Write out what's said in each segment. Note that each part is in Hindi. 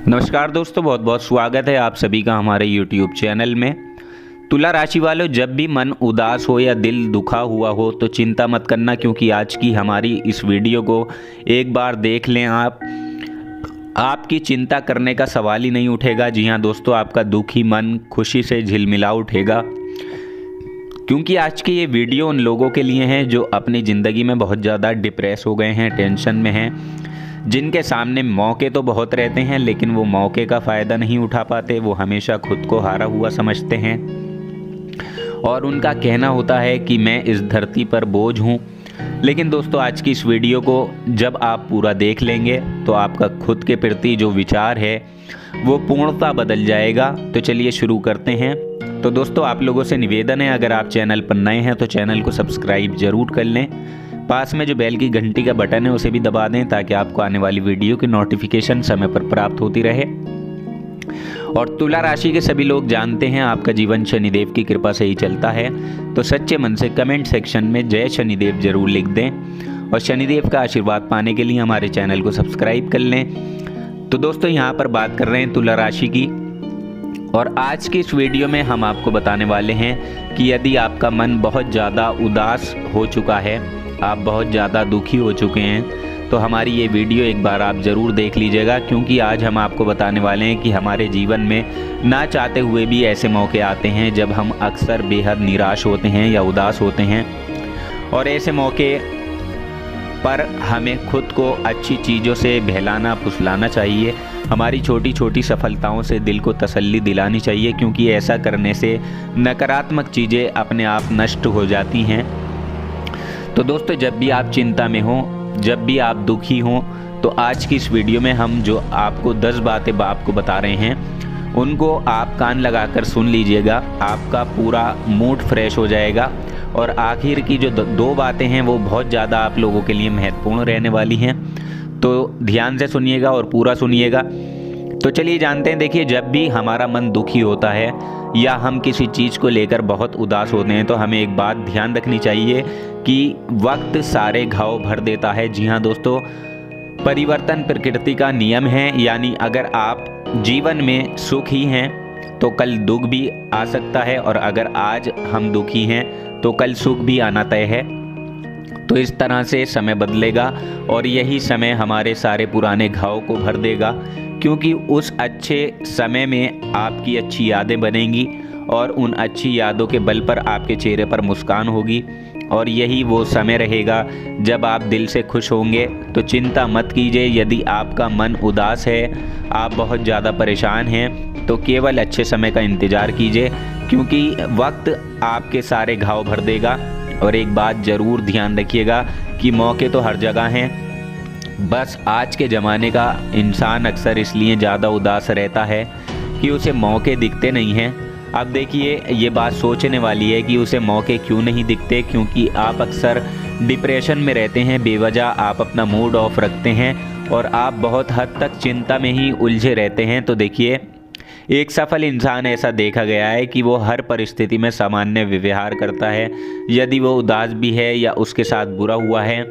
नमस्कार दोस्तों, बहुत बहुत स्वागत है आप सभी का हमारे YouTube चैनल में। तुला राशि वालों, जब भी मन उदास हो या दिल दुखा हुआ हो तो चिंता मत करना, क्योंकि आज की हमारी इस वीडियो को एक बार देख लें आपकी चिंता करने का सवाल ही नहीं उठेगा। जी हाँ दोस्तों, आपका दुखी मन खुशी से झिलमिला उठेगा, क्योंकि आज की ये वीडियो उन लोगों के लिए है जो अपनी ज़िंदगी में बहुत ज़्यादा डिप्रेस हो गए हैं, टेंशन में हैं, जिनके सामने मौके तो बहुत रहते हैं लेकिन वो मौके का फ़ायदा नहीं उठा पाते। वो हमेशा खुद को हारा हुआ समझते हैं और उनका कहना होता है कि मैं इस धरती पर बोझ हूँ। लेकिन दोस्तों, आज की इस वीडियो को जब आप पूरा देख लेंगे तो आपका खुद के प्रति जो विचार है वो पूर्णतः बदल जाएगा। तो चलिए शुरू करते हैं। तो दोस्तों, आप लोगों से निवेदन है, अगर आप चैनल पर नए हैं तो चैनल को सब्सक्राइब जरूर कर लें। पास में जो बेल की घंटी का बटन है उसे भी दबा दें, ताकि आपको आने वाली वीडियो की नोटिफिकेशन समय पर प्राप्त होती रहे। और तुला राशि के सभी लोग जानते हैं आपका जीवन शनिदेव की कृपा से ही चलता है, तो सच्चे मन से कमेंट सेक्शन में जय शनिदेव जरूर लिख दें और शनिदेव का आशीर्वाद पाने के लिए हमारे चैनल को सब्सक्राइब कर लें। तो दोस्तों, यहाँ पर बात कर रहे हैं तुला राशि की, और आज की इस वीडियो में हम आपको बताने वाले हैं कि यदि आपका मन बहुत ज़्यादा उदास हो चुका है, आप बहुत ज़्यादा दुखी हो चुके हैं, तो हमारी ये वीडियो एक बार आप ज़रूर देख लीजिएगा, क्योंकि आज हम आपको बताने वाले हैं कि हमारे जीवन में ना चाहते हुए भी ऐसे मौके आते हैं जब हम अक्सर बेहद निराश होते हैं या उदास होते हैं, और ऐसे मौके पर हमें खुद को अच्छी चीज़ों से बहलाना फुसलाना चाहिए। हमारी छोटी छोटी सफलताओं से दिल को तसल्ली दिलानी चाहिए, क्योंकि ऐसा करने से नकारात्मक चीज़ें अपने आप नष्ट हो जाती हैं। तो दोस्तों, जब भी आप चिंता में हो, जब भी आप दुखी हों, तो आज की इस वीडियो में हम जो आपको 10 बातें आपको बता रहे हैं उनको आप कान लगाकर सुन लीजिएगा। आपका पूरा मूड फ्रेश हो जाएगा। और आखिर की जो 2 बातें हैं वो बहुत ज़्यादा आप लोगों के लिए महत्वपूर्ण रहने वाली हैं, तो ध्यान से सुनिएगा और पूरा सुनिएगा। तो चलिए जानते हैं। देखिए, जब भी हमारा मन दुखी होता है या हम किसी चीज़ को लेकर बहुत उदास होते हैं तो हमें एक बात ध्यान रखनी चाहिए कि वक्त सारे घाव भर देता है। जी हाँ दोस्तों, परिवर्तन प्रकृति का नियम है। यानी अगर आप जीवन में सुखी हैं तो कल दुख भी आ सकता है, और अगर आज हम दुखी हैं तो कल सुख भी आना तय है। तो इस तरह से समय बदलेगा और यही समय हमारे सारे पुराने घाव को भर देगा, क्योंकि उस अच्छे समय में आपकी अच्छी यादें बनेंगी और उन अच्छी यादों के बल पर आपके चेहरे पर मुस्कान होगी, और यही वो समय रहेगा जब आप दिल से खुश होंगे। तो चिंता मत कीजिए। यदि आपका मन उदास है, आप बहुत ज़्यादा परेशान हैं, तो केवल अच्छे समय का इंतज़ार कीजिए, क्योंकि वक्त आपके सारे घाव भर देगा। और एक बात ज़रूर ध्यान रखिएगा कि मौके तो हर जगह हैं, बस आज के ज़माने का इंसान अक्सर इसलिए ज़्यादा उदास रहता है कि उसे मौके दिखते नहीं हैं। अब देखिए, ये बात सोचने वाली है कि उसे मौके क्यों नहीं दिखते, क्योंकि आप अक्सर डिप्रेशन में रहते हैं, बेवजह आप अपना मूड ऑफ रखते हैं और आप बहुत हद तक चिंता में ही उलझे रहते हैं। तो देखिए, एक सफल इंसान ऐसा देखा गया है कि वो हर परिस्थिति में सामान्य व्यवहार करता है। यदि वो उदास भी है या उसके साथ बुरा हुआ है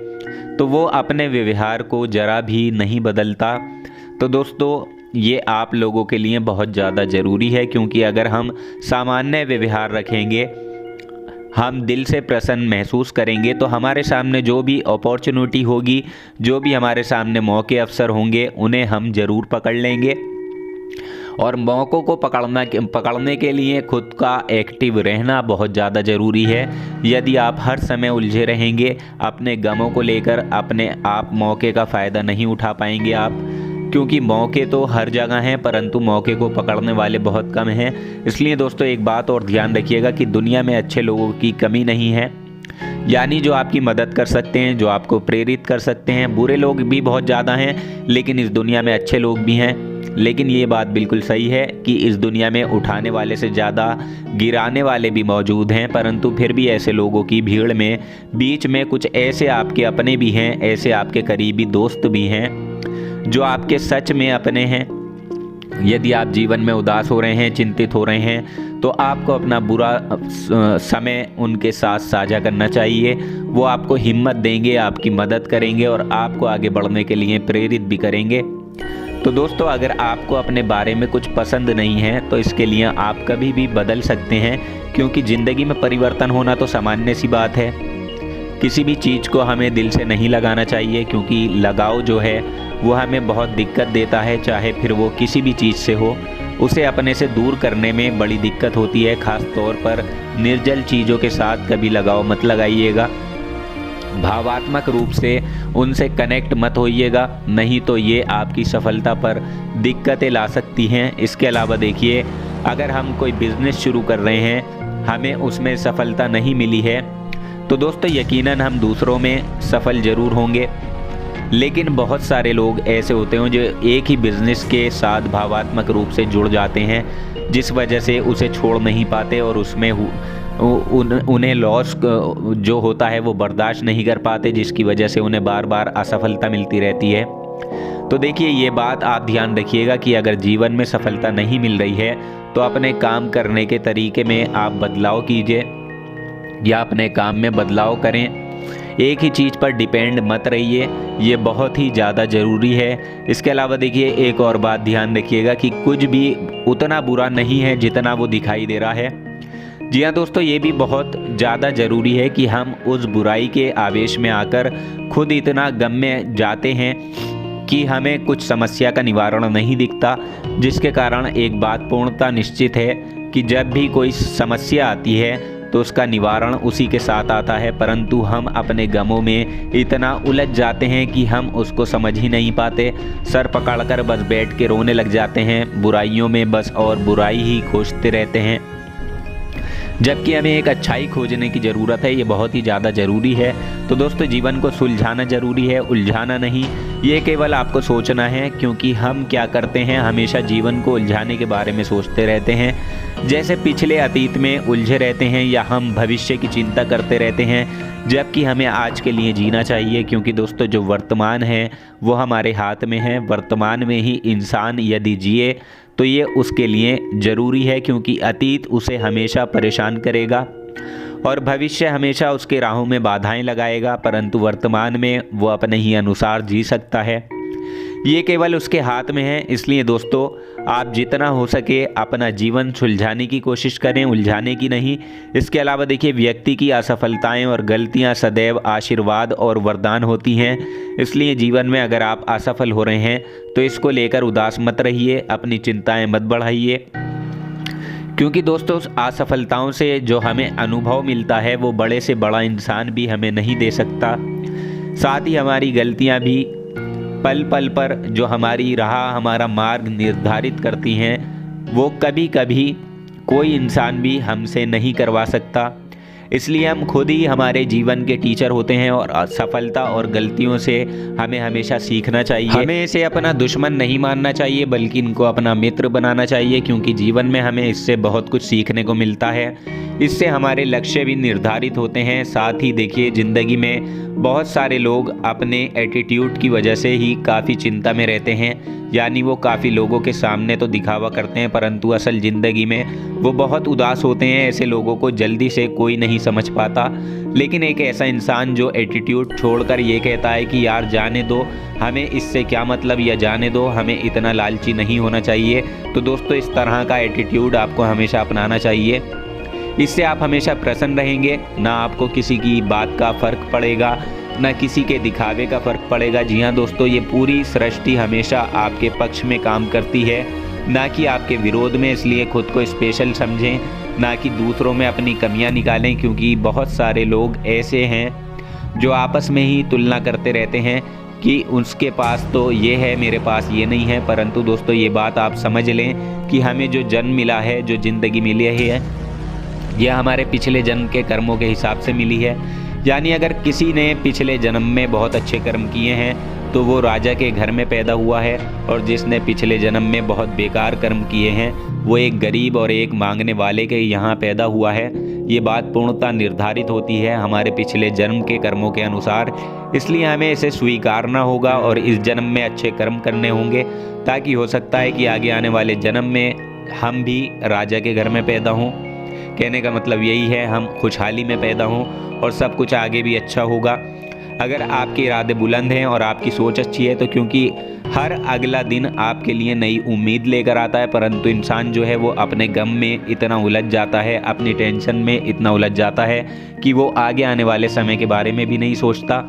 तो वो अपने व्यवहार को जरा भी नहीं बदलता। तो दोस्तों, ये आप लोगों के लिए बहुत ज़्यादा ज़रूरी है, क्योंकि अगर हम सामान्य व्यवहार रखेंगे, हम दिल से प्रसन्न महसूस करेंगे, तो हमारे सामने जो भी अपॉर्चुनिटी होगी, जो भी हमारे सामने मौके अवसर होंगे, उन्हें हम ज़रूर पकड़ लेंगे। और मौक़ों को पकड़ने के लिए खुद का एक्टिव रहना बहुत ज़्यादा ज़रूरी है। यदि आप हर समय उलझे रहेंगे अपने गमों को लेकर, अपने आप मौके का फ़ायदा नहीं उठा पाएंगे आप, क्योंकि मौके तो हर जगह हैं परंतु मौके को पकड़ने वाले बहुत कम हैं। इसलिए दोस्तों, एक बात और ध्यान रखिएगा कि दुनिया में अच्छे लोगों की कमी नहीं है, यानी जो आपकी मदद कर सकते हैं, जो आपको प्रेरित कर सकते हैं। बुरे लोग भी बहुत ज़्यादा हैं, लेकिन इस दुनिया में अच्छे लोग भी हैं। लेकिन ये बात बिल्कुल सही है कि इस दुनिया में उठाने वाले से ज़्यादा गिराने वाले भी मौजूद हैं, परंतु फिर भी ऐसे लोगों की भीड़ में बीच में कुछ ऐसे आपके अपने भी हैं, ऐसे आपके करीबी दोस्त भी हैं जो आपके सच में अपने हैं। यदि आप जीवन में उदास हो रहे हैं, चिंतित हो रहे हैं, तो आपको अपना बुरा समय उनके साथ साझा करना चाहिए। वो आपको हिम्मत देंगे, आपकी मदद करेंगे और आपको आगे बढ़ने के लिए प्रेरित भी करेंगे। तो दोस्तों, अगर आपको अपने बारे में कुछ पसंद नहीं है तो इसके लिए आप कभी भी बदल सकते हैं, क्योंकि ज़िंदगी में परिवर्तन होना तो सामान्य सी बात है। किसी भी चीज़ को हमें दिल से नहीं लगाना चाहिए, क्योंकि लगाव जो है वो हमें बहुत दिक्कत देता है, चाहे फिर वो किसी भी चीज़ से हो। उसे अपने से दूर करने में बड़ी दिक्कत होती है। ख़ास तौर पर निर्जल चीज़ों के साथ कभी लगाव मत लगाइएगा। भावात्मक रूप से उनसे कनेक्ट मत होइएगा, नहीं तो ये आपकी सफलता पर दिक्कतें ला सकती हैं। इसके अलावा देखिए, अगर हम कोई बिज़नेस शुरू कर रहे हैं, हमें उसमें सफलता नहीं मिली है, तो दोस्तों यकीनन हम दूसरों में सफल ज़रूर होंगे। लेकिन बहुत सारे लोग ऐसे होते हैं जो एक ही बिज़नेस के साथ भावात्मक रूप से जुड़ जाते हैं, जिस वजह से उसे छोड़ नहीं पाते और उसमें उन्हें लॉस जो होता है वो बर्दाश्त नहीं कर पाते, जिसकी वजह से उन्हें बार बार असफलता मिलती रहती है। तो देखिए, ये बात आप ध्यान रखिएगा कि अगर जीवन में सफलता नहीं मिल रही है तो अपने काम करने के तरीके में आप बदलाव कीजिए या अपने काम में बदलाव करें। एक ही चीज़ पर डिपेंड मत रहिए, ये बहुत ही ज़्यादा ज़रूरी है। इसके अलावा देखिए, एक और बात ध्यान रखिएगा कि कुछ भी उतना बुरा नहीं है जितना वो दिखाई दे रहा है। जी हाँ दोस्तों, ये भी बहुत ज़्यादा ज़रूरी है कि हम उस बुराई के आवेश में आकर खुद इतना गम में जाते हैं कि हमें कुछ समस्या का निवारण नहीं दिखता, जिसके कारण एक बात पूर्णतः निश्चित है कि जब भी कोई समस्या आती है तो उसका निवारण उसी के साथ आता है, परंतु हम अपने गमों में इतना उलझ जाते हैं कि हम उसको समझ ही नहीं पाते। सर पकड़कर बस बैठ के रोने लग जाते हैं, बुराइयों में बस और बुराई ही खोजते रहते हैं, जबकि हमें एक अच्छाई खोजने की ज़रूरत है। ये बहुत ही ज़्यादा ज़रूरी है। तो दोस्तों, जीवन को सुलझाना ज़रूरी है, उलझाना नहीं। ये केवल आपको सोचना है, क्योंकि हम क्या करते हैं, हमेशा जीवन को उलझाने के बारे में सोचते रहते हैं, जैसे पिछले अतीत में उलझे रहते हैं या हम भविष्य की चिंता करते रहते हैं, जबकि हमें आज के लिए जीना चाहिए। क्योंकि दोस्तों, जो वर्तमान है वो हमारे हाथ में है। वर्तमान में ही इंसान यदि जिए तो ये उसके लिए ज़रूरी है, क्योंकि अतीत उसे हमेशा परेशान करेगा और भविष्य हमेशा उसके राहों में बाधाएं लगाएगा, परंतु वर्तमान में वो अपने ही अनुसार जी सकता है। ये केवल उसके हाथ में है। इसलिए दोस्तों, आप जितना हो सके अपना जीवन सुलझाने की कोशिश करें, उलझाने की नहीं। इसके अलावा देखिए, व्यक्ति की असफलताएं और गलतियां सदैव आशीर्वाद और वरदान होती हैं। इसलिए जीवन में अगर आप असफल हो रहे हैं तो इसको लेकर उदास मत रहिए, अपनी चिंताएं मत बढ़ाइए, क्योंकि दोस्तों असफलताओं से जो हमें अनुभव मिलता है वो बड़े से बड़ा इंसान भी हमें नहीं दे सकता। साथ ही हमारी गलतियां भी पल पल पर जो हमारी राह, हमारा मार्ग निर्धारित करती हैं, वो कभी कभी कोई इंसान भी हमसे नहीं करवा सकता। इसलिए हम खुद ही हमारे जीवन के टीचर होते हैं और सफलता और गलतियों से हमें हमेशा सीखना चाहिए। हमें इसे अपना दुश्मन नहीं मानना चाहिए, बल्कि इनको अपना मित्र बनाना चाहिए, क्योंकि जीवन में हमें इससे बहुत कुछ सीखने को मिलता है। इससे हमारे लक्ष्य भी निर्धारित होते हैं। साथ ही देखिए, ज़िंदगी में बहुत सारे लोग अपने एटीट्यूड की वजह से ही काफ़ी चिंता में रहते हैं, यानी वो काफ़ी लोगों के सामने तो दिखावा करते हैं, परंतु असल ज़िंदगी में वो बहुत उदास होते हैं। ऐसे लोगों को जल्दी से कोई नहीं समझ पाता। लेकिन एक ऐसा इंसान जो एटीट्यूड छोड़कर ये कहता है कि यार जाने दो, हमें इससे क्या मतलब, या जाने दो, हमें इतना लालची नहीं होना चाहिए। तो दोस्तों, इस तरह का एटीट्यूड आपको हमेशा अपनाना चाहिए। इससे आप हमेशा प्रसन्न रहेंगे, ना आपको किसी की बात का फ़र्क पड़ेगा, ना किसी के दिखावे का फ़र्क पड़ेगा। जी हाँ दोस्तों, ये पूरी सृष्टि हमेशा आपके पक्ष में काम करती है, ना कि आपके विरोध में। इसलिए खुद को स्पेशल समझें, ना कि दूसरों में अपनी कमियां निकालें, क्योंकि बहुत सारे लोग ऐसे हैं जो आपस में ही तुलना करते रहते हैं कि उसके पास तो ये है, मेरे पास ये नहीं है। परंतु दोस्तों, ये बात आप समझ लें कि हमें जो जन्म मिला है, जो ज़िंदगी मिली है, यह हमारे पिछले जन्म के कर्मों के हिसाब से मिली है। यानी अगर किसी ने पिछले जन्म में बहुत अच्छे कर्म किए हैं तो वो राजा के घर में पैदा हुआ है, और जिसने पिछले जन्म में बहुत बेकार कर्म किए हैं वो एक गरीब और एक मांगने वाले के यहाँ पैदा हुआ है। ये बात पूर्णतः निर्धारित होती है हमारे पिछले जन्म के कर्मों के अनुसार। इसलिए हमें इसे स्वीकारना होगा और इस जन्म में अच्छे कर्म करने होंगे, ताकि हो सकता है कि आगे आने वाले जन्म में हम भी राजा के घर में पैदा हों। कहने का मतलब यही है, हम खुशहाली में पैदा हों और सब कुछ आगे भी अच्छा होगा। अगर आपके इरादे बुलंद हैं और आपकी सोच अच्छी है तो क्योंकि हर अगला दिन आपके लिए नई उम्मीद लेकर आता है, परंतु इंसान जो है वो अपने गम में इतना उलझ जाता है, अपनी टेंशन में इतना उलझ जाता है कि वो आगे आने वाले समय के बारे में भी नहीं सोचता।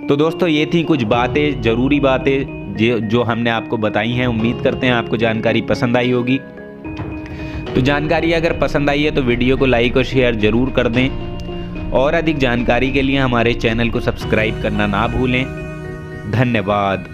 तो दोस्तों ये थी कुछ बातें, ज़रूरी बातें जो हमने आपको बताई हैं। उम्मीद करते हैं आपको जानकारी पसंद आई होगी। तो जानकारी अगर पसंद आई है तो वीडियो को लाइक और शेयर ज़रूर कर दें, और अधिक जानकारी के लिए हमारे चैनल को सब्सक्राइब करना ना भूलें। धन्यवाद।